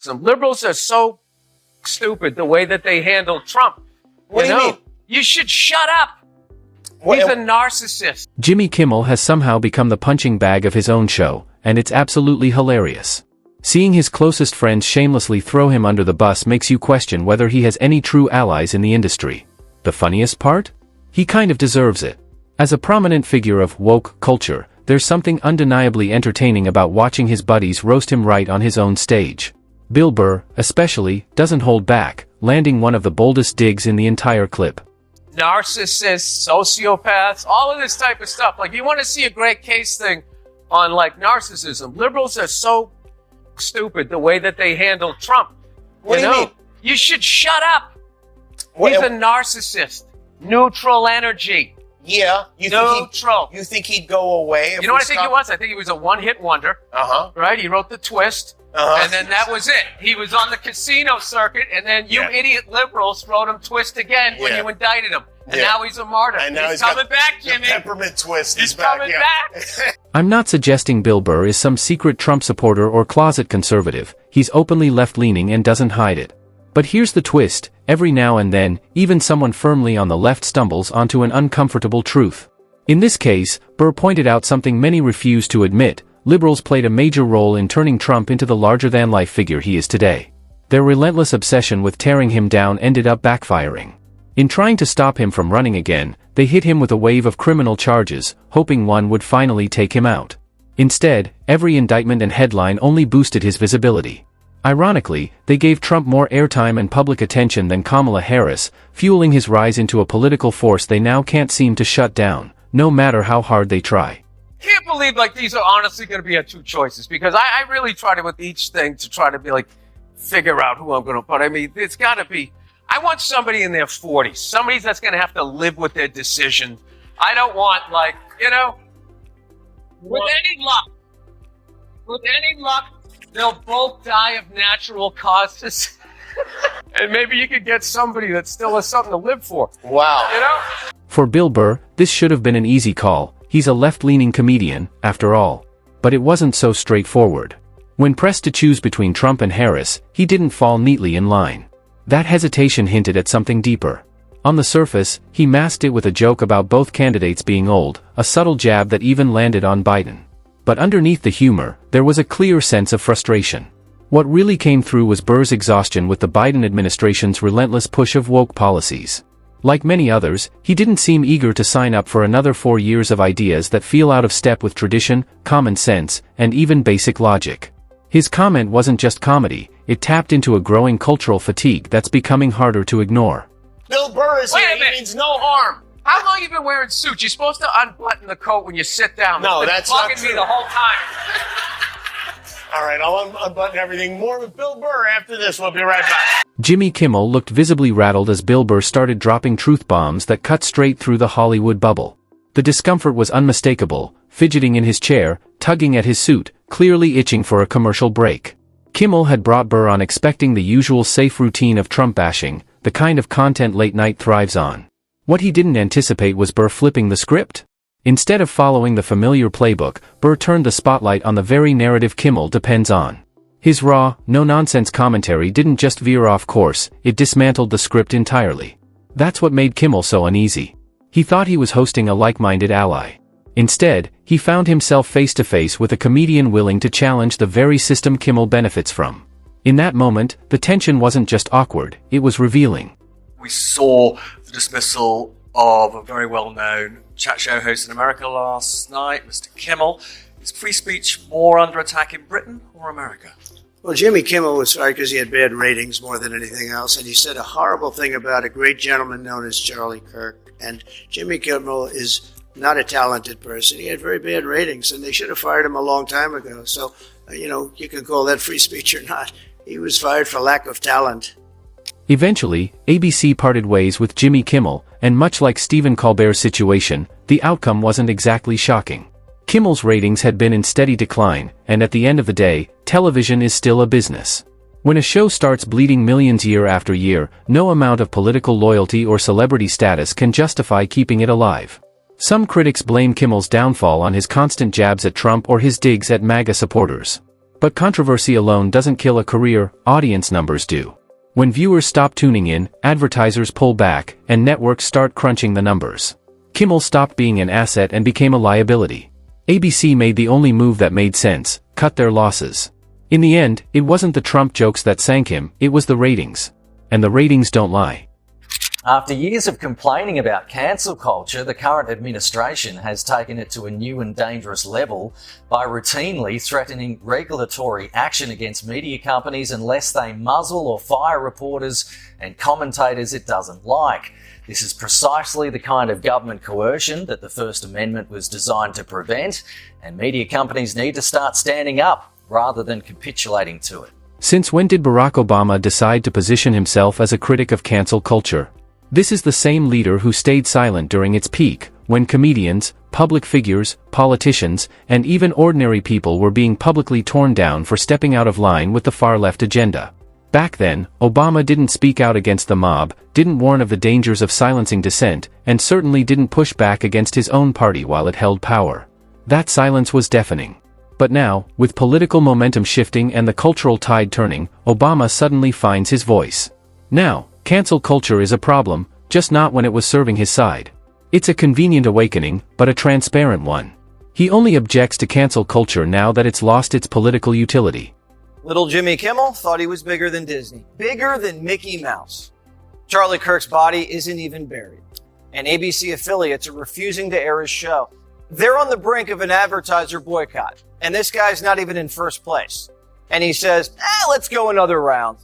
Some liberals are so stupid the way that they handle Trump. What do you mean? You should shut up. He's a narcissist. Jimmy Kimmel has somehow become the punching bag of his own show, and it's absolutely hilarious. Seeing his closest friends shamelessly throw him under the bus makes you question whether he has any true allies in the industry. The funniest part? He kind of deserves it. As a prominent figure of woke culture, there's something undeniably entertaining about watching his buddies roast him right on his own stage. Bill Burr, especially, doesn't hold back, landing one of the boldest digs in the entire clip. Narcissists, sociopaths, all of this type of stuff. Like, you want to see a great case thing on, like, narcissism. Liberals are so stupid the way that they handle Trump. What do you mean? You should shut up. He's a narcissist. Neutral energy. Yeah. You think he'd go away? You know what I think he was? I think he was a one-hit wonder. Right? He wrote the twist. And then that was it. He was on the casino circuit, and then you idiot liberals wrote him twist again when you indicted him. And now he's a martyr. And now he's coming back, Jimmy. The peppermint twist he's is back. Coming back. I'm not suggesting Bill Burr is some secret Trump supporter or closet conservative. He's openly left-leaning and doesn't hide it. But here's the twist. Every now and then, even someone firmly on the left stumbles onto an uncomfortable truth. In this case, Burr pointed out something many refuse to admit. Liberals played a major role in turning Trump into the larger-than-life figure he is today. Their relentless obsession with tearing him down ended up backfiring. In trying to stop him from running again, they hit him with a wave of criminal charges, hoping one would finally take him out. Instead, every indictment and headline only boosted his visibility. Ironically, they gave Trump more airtime and public attention than Kamala Harris, fueling his rise into a political force they now can't seem to shut down, no matter how hard they try. Can't believe, like, these are honestly going to be our two choices, because I really try to, with each thing, to try to be like, figure out who I'm going to put. I mean, it's got to be, I want somebody in their 40s, somebody that's going to have to live with their decision. I don't want, like, with any luck, they'll both die of natural causes. And maybe you could get somebody that still has something to live for. Wow. For Bill Burr, this should have been an easy call. He's a left-leaning comedian, after all. But it wasn't so straightforward. When pressed to choose between Trump and Harris, he didn't fall neatly in line. That hesitation hinted at something deeper. On the surface, he masked it with a joke about both candidates being old, a subtle jab that even landed on Biden. But underneath the humor, there was a clear sense of frustration. What really came through was Burr's exhaustion with the Biden administration's relentless push of woke policies. Like many others, he didn't seem eager to sign up for another 4 years of ideas that feel out of step with tradition, common sense, and even basic logic. His comment wasn't just comedy, it tapped into a growing cultural fatigue that's becoming harder to ignore. Bill Burr is here. He means no harm. How long you been wearing suits? You're supposed to unbutton the coat when you sit down. No, that's not bugging true. me the whole time. All right, I'll unbutton everything. More with Bill Burr after this. We'll be right back. Jimmy Kimmel looked visibly rattled as Bill Burr started dropping truth bombs that cut straight through the Hollywood bubble. The discomfort was unmistakable, fidgeting in his chair, tugging at his suit, clearly itching for a commercial break. Kimmel had brought Burr on expecting the usual safe routine of Trump bashing, the kind of content late night thrives on. What he didn't anticipate was Burr flipping the script. Instead of following the familiar playbook, Burr turned the spotlight on the very narrative Kimmel depends on. His raw, no-nonsense commentary didn't just veer off course, it dismantled the script entirely. That's what made Kimmel so uneasy. He thought he was hosting a like-minded ally. Instead, he found himself face-to-face with a comedian willing to challenge the very system Kimmel benefits from. In that moment, the tension wasn't just awkward, it was revealing. We saw the dismissal of a very well-known chat show host in America last night, Mr. Kimmel. Is free speech more under attack in Britain or America? Well, Jimmy Kimmel was fired because he had bad ratings more than anything else, and he said a horrible thing about a great gentleman known as Charlie Kirk. And Jimmy Kimmel is not a talented person. He had very bad ratings, and they should have fired him a long time ago. So, you can call that free speech or not. He was fired for lack of talent. Eventually, ABC parted ways with Jimmy Kimmel, and much like Stephen Colbert's situation, the outcome wasn't exactly shocking. Kimmel's ratings had been in steady decline, and at the end of the day, television is still a business. When a show starts bleeding millions year after year, no amount of political loyalty or celebrity status can justify keeping it alive. Some critics blame Kimmel's downfall on his constant jabs at Trump or his digs at MAGA supporters. But controversy alone doesn't kill a career, audience numbers do. When viewers stop tuning in, advertisers pull back, and networks start crunching the numbers. Kimmel stopped being an asset and became a liability. ABC made the only move that made sense: cut their losses. In the end, it wasn't the Trump jokes that sank him, it was the ratings. And the ratings don't lie. After years of complaining about cancel culture, the current administration has taken it to a new and dangerous level by routinely threatening regulatory action against media companies unless they muzzle or fire reporters and commentators it doesn't like. This is precisely the kind of government coercion that the First Amendment was designed to prevent, and media companies need to start standing up rather than capitulating to it. Since when did Barack Obama decide to position himself as a critic of cancel culture? This is the same leader who stayed silent during its peak, when comedians, public figures, politicians, and even ordinary people were being publicly torn down for stepping out of line with the far-left agenda. Back then, Obama didn't speak out against the mob, didn't warn of the dangers of silencing dissent, and certainly didn't push back against his own party while it held power. That silence was deafening. But now, with political momentum shifting and the cultural tide turning, Obama suddenly finds his voice. Now, cancel culture is a problem, just not when it was serving his side. It's a convenient awakening, but a transparent one. He only objects to cancel culture now that it's lost its political utility. Little Jimmy Kimmel thought he was bigger than Disney. Bigger than Mickey Mouse. Charlie Kirk's body isn't even buried. And ABC affiliates are refusing to air his show. They're on the brink of an advertiser boycott. And this guy's not even in first place. And he says, let's go another round.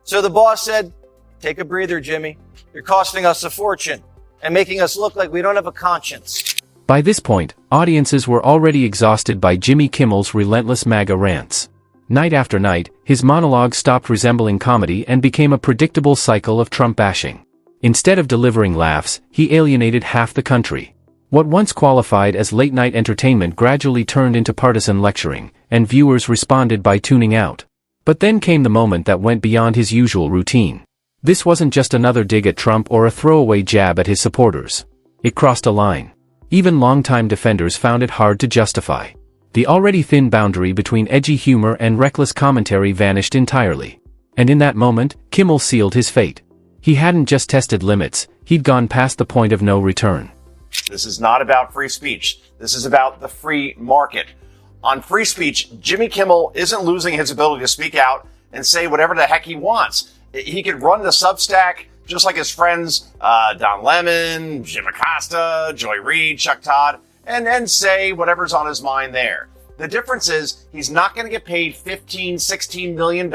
So the boss said, take a breather, Jimmy. You're costing us a fortune and making us look like we don't have a conscience. By this point, audiences were already exhausted by Jimmy Kimmel's relentless MAGA rants. Night after night, his monologues stopped resembling comedy and became a predictable cycle of Trump bashing. Instead of delivering laughs, he alienated half the country. What once qualified as late-night entertainment gradually turned into partisan lecturing, and viewers responded by tuning out. But then came the moment that went beyond his usual routine. This wasn't just another dig at Trump or a throwaway jab at his supporters. It crossed a line. Even longtime defenders found it hard to justify. The already thin boundary between edgy humor and reckless commentary vanished entirely. And in that moment, Kimmel sealed his fate. He hadn't just tested limits, he'd gone past the point of no return. This is not about free speech. This is about the free market. On free speech, Jimmy Kimmel isn't losing his ability to speak out and say whatever the heck he wants. He could run the Substack just like his friends Don Lemon, Jim Acosta, Joy Reid, Chuck Todd, and say whatever's on his mind there. The difference is he's not going to get paid $15, $16 million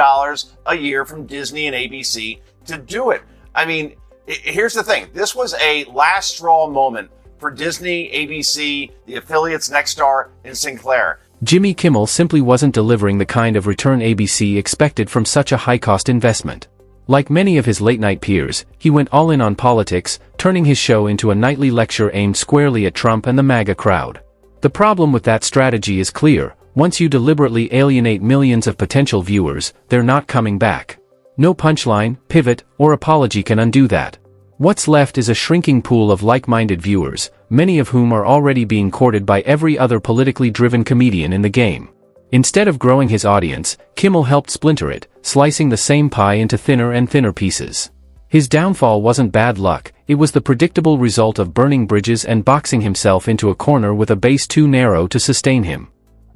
a year from Disney and ABC to do it. I mean, here's the thing. This was a last straw moment for Disney, ABC, the affiliates Nexstar, and Sinclair. Jimmy Kimmel simply wasn't delivering the kind of return ABC expected from such a high-cost investment. Like many of his late-night peers, he went all in on politics, turning his show into a nightly lecture aimed squarely at Trump and the MAGA crowd. The problem with that strategy is clear: once you deliberately alienate millions of potential viewers, they're not coming back. No punchline, pivot, or apology can undo that. What's left is a shrinking pool of like-minded viewers, many of whom are already being courted by every other politically driven comedian in the game. Instead of growing his audience, Kimmel helped splinter it, slicing the same pie into thinner and thinner pieces. His downfall wasn't bad luck, it was the predictable result of burning bridges and boxing himself into a corner with a base too narrow to sustain him.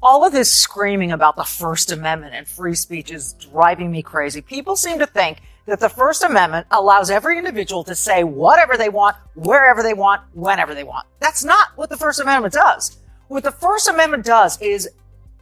All of this screaming about the First Amendment and free speech is driving me crazy. People seem to think that the First Amendment allows every individual to say whatever they want, wherever they want, whenever they want. That's not what the First Amendment does. What the First Amendment does is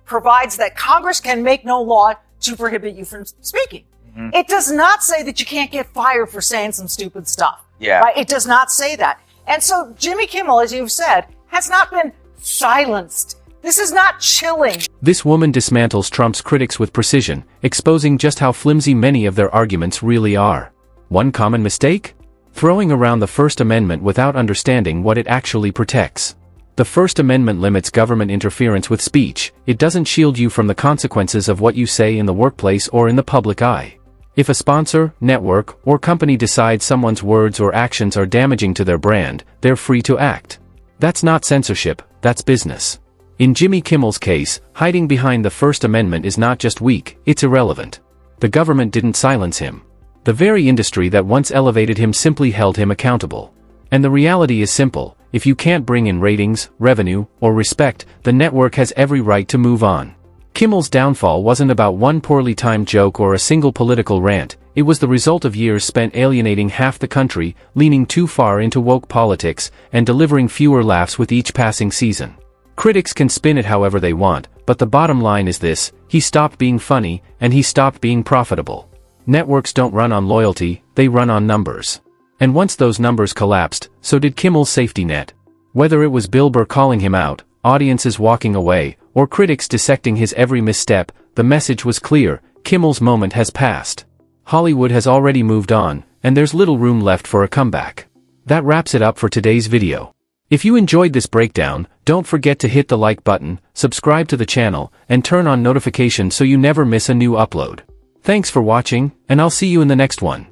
provides that Congress can make no law to prohibit you from speaking. Mm-hmm. It does not say that you can't get fired for saying some stupid stuff. Yeah. Right? It does not say that. And so Jimmy Kimmel, as you've said, has not been silenced. This is not chilling. This woman dismantles Trump's critics with precision, exposing just how flimsy many of their arguments really are. One common mistake? Throwing around the First Amendment without understanding what it actually protects. The First Amendment limits government interference with speech. It doesn't shield you from the consequences of what you say in the workplace or in the public eye. If a sponsor, network, or company decides someone's words or actions are damaging to their brand, they're free to act. That's not censorship, that's business. In Jimmy Kimmel's case, hiding behind the First Amendment is not just weak, it's irrelevant. The government didn't silence him. The very industry that once elevated him simply held him accountable. And the reality is simple: if you can't bring in ratings, revenue, or respect, the network has every right to move on. Kimmel's downfall wasn't about one poorly timed joke or a single political rant. It was the result of years spent alienating half the country, leaning too far into woke politics, and delivering fewer laughs with each passing season. Critics can spin it however they want, but the bottom line is this: he stopped being funny, and he stopped being profitable. Networks don't run on loyalty, they run on numbers. And once those numbers collapsed, so did Kimmel's safety net. Whether it was Bill Burr calling him out, audiences walking away, or critics dissecting his every misstep, the message was clear: Kimmel's moment has passed. Hollywood has already moved on, and there's little room left for a comeback. That wraps it up for today's video. If you enjoyed this breakdown, don't forget to hit the like button, subscribe to the channel, and turn on notifications so you never miss a new upload. Thanks for watching, and I'll see you in the next one.